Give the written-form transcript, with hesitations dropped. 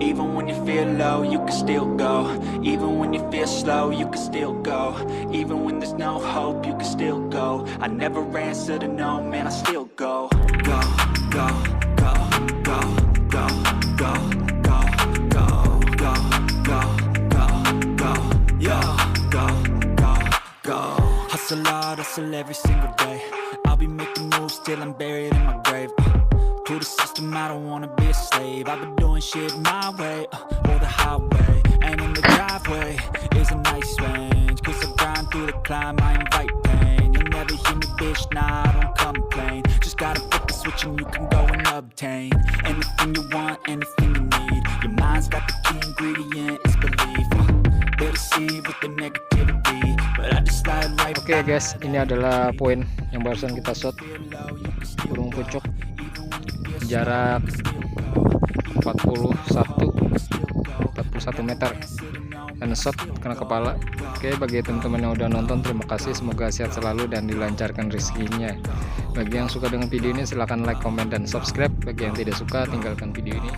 Even when you feel low, you can still go. Even when you feel slow, you can still go. Even when there's no hope, you can still go. I never answer to no, man, I still go. Go, go, go, go, go, go, go, go, go, go, go, go, yo, go, go, go. Hustle hard, hustle every single day. I'll be making moves till I'm buried in my grave. To the system, I don't wanna be a slave. I've been doing shit my way, or the highway. And in the driveway is a nice range. Cause I grind through the climb, I invite pain. You'll never hear me, bitch, nah, I don't complain. Just gotta flip the switch and you can go and obtain anything you want, anything you need. Your mind's got the key ingredient, it's belief. They'll deceive with the negativity, but I just slide right. Oke guys, ini adalah poin yang barusan kita shot burung pucuk, jarak 41 meter, dan shot kena kepala. Oke, bagi teman-teman yang udah nonton, terima kasih, semoga sehat selalu dan dilancarkan rezekinya. Bagi yang suka dengan video ini silahkan like, comment, dan subscribe. Bagi yang tidak suka, tinggalkan video ini.